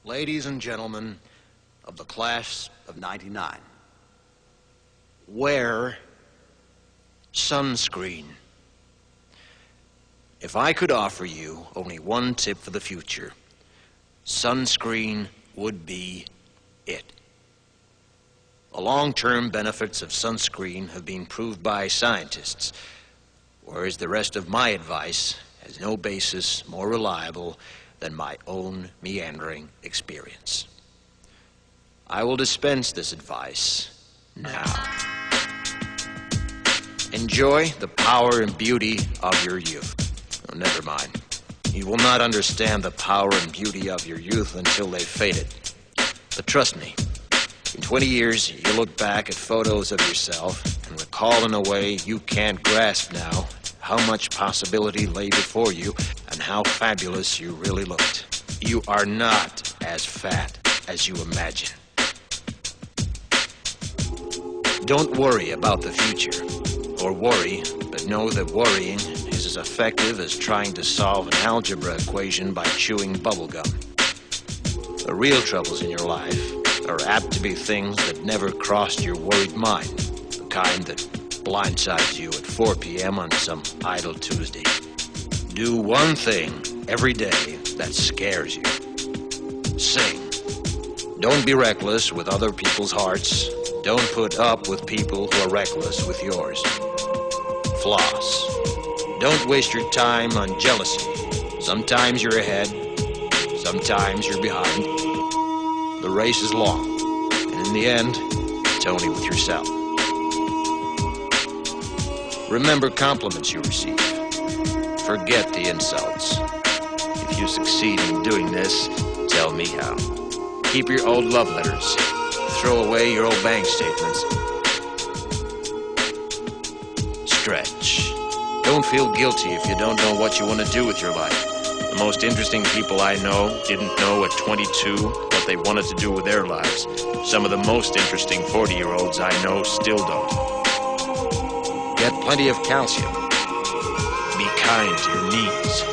Ladies and gentlemen of the class of '99, wear sunscreen. If I could offer you only one tip for the future, sunscreen would be it. The long-term benefits of sunscreen have been proved by scientists, whereas the rest of my advice has no basis more reliable than my own meandering experience. I will dispense this advice now. Enjoy the power and beauty of your youth. Oh, never mind. You will not understand the power and beauty of your youth until they've faded. But trust me, in 20 years, you'll look back at photos of yourself and recall in a way you can't grasp now how much possibility lay before you and how fabulous you really looked. You are not as fat as you imagine. Don't worry about the future, or worry, but know that worrying is as effective as trying to solve an algebra equation by chewing bubblegum. The real troubles in your life are apt to be things that never crossed your worried mind, the kind that blindsides you at 4 p.m. on some idle Tuesday. Do one thing every day that scares you. Sing. Don't be reckless with other people's hearts. Don't put up with people who are reckless with yours. Floss. Don't waste your time on jealousy. Sometimes you're ahead, sometimes you're behind. The race is long, and in the end, it's only with yourself. Remember compliments you receive. Forget the insults. If you succeed in doing this, tell me how. Keep your old love letters. Throw away your old bank statements. Stretch. Don't feel guilty if you don't know what you want to do with your life. The most interesting people I know didn't know at 22 what they wanted to do with their lives. Some of the most interesting 40-year-olds I know still don't. Get plenty of calcium. Be kind to your knees.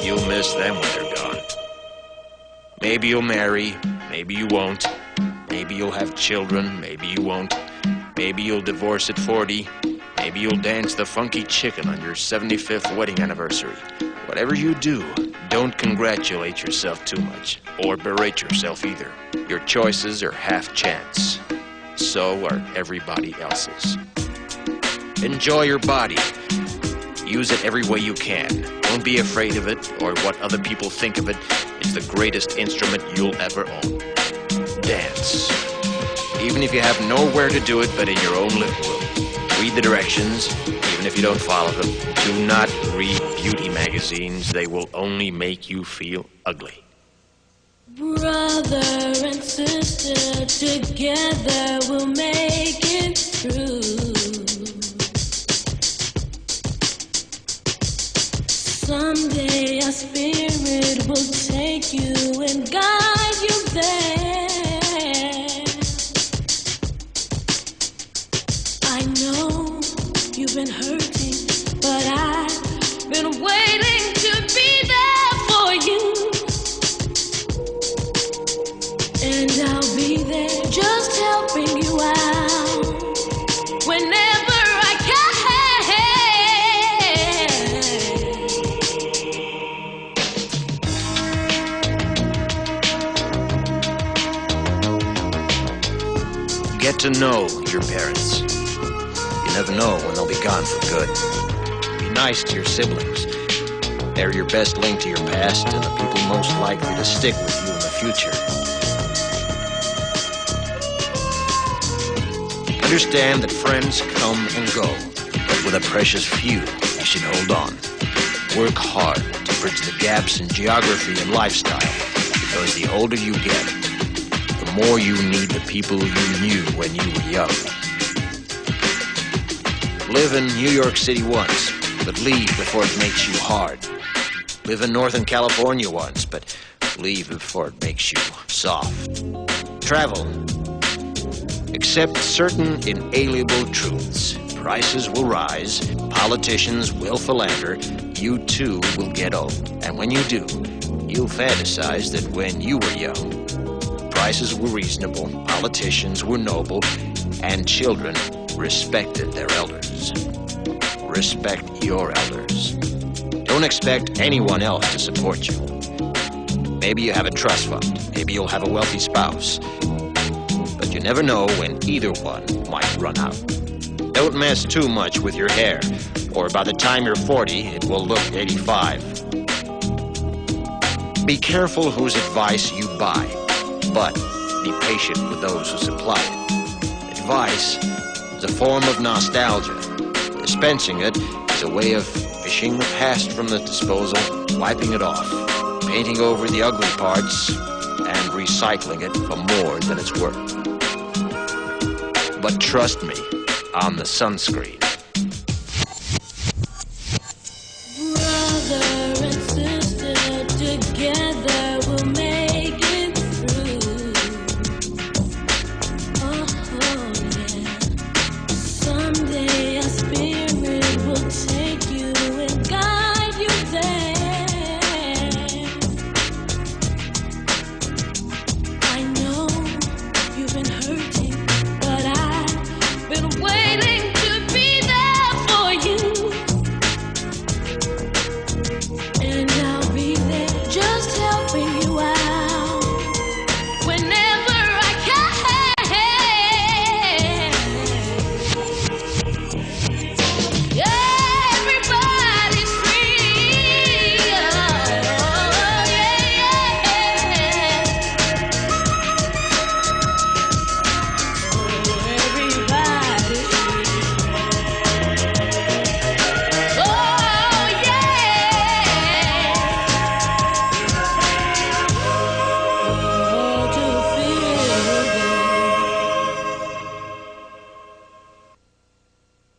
You'll miss them when they're gone. Maybe you'll marry, maybe you won't. Maybe you'll have children, maybe you won't. Maybe you'll divorce at 40. Maybe you'll dance the funky chicken on your 75th wedding anniversary. Whatever you do, don't congratulate yourself too much, or berate yourself either. Your choices are half chance. So are everybody else's. Enjoy your body. Use it every way you can. Don't be afraid of it or what other people think of it. It's the greatest instrument you'll ever own. Dance. Even if you have nowhere to do it but in your own living room. Read the directions, even if you don't follow them. Do not read beauty magazines. They will only make you feel ugly. Brother and sister, together we'll make it through. Someday our spirit will take you and guide you there. I know you've been hurting, but I've been waiting to be there for you. And I'll be there just helping you out whenever I can. Get to know your parents. You never know when they'll be gone for good. Be nice to your siblings. They're your best link to your past and the people most likely to stick with you in the future. Understand that friends come and go, but with a precious few, you should hold on. Work hard to bridge the gaps in geography and lifestyle, because the older you get, the more you need the people you knew when you were young. Live in New York City once, but leave before it makes you hard. Live in Northern California once, but leave before it makes you soft. Travel. Accept certain inalienable truths. Prices will rise, politicians will philander, you too will get old. And when you do, you'll fantasize that when you were young, prices were reasonable, politicians were noble, and children respected their elders. Respect your elders. Don't expect anyone else to support you. Maybe you have a trust fund. Maybe you'll have a wealthy spouse. But you never know when either one might run out. Don't mess too much with your hair, or by the time you're 40, it will look 85. Be careful whose advice you buy, but be patient with those who supply it. Advice is a form of nostalgia. Dispensing it is a way of fishing the past from the disposal, wiping it off, painting over the ugly parts, and recycling it for more than it's worth. But trust me on the sunscreen.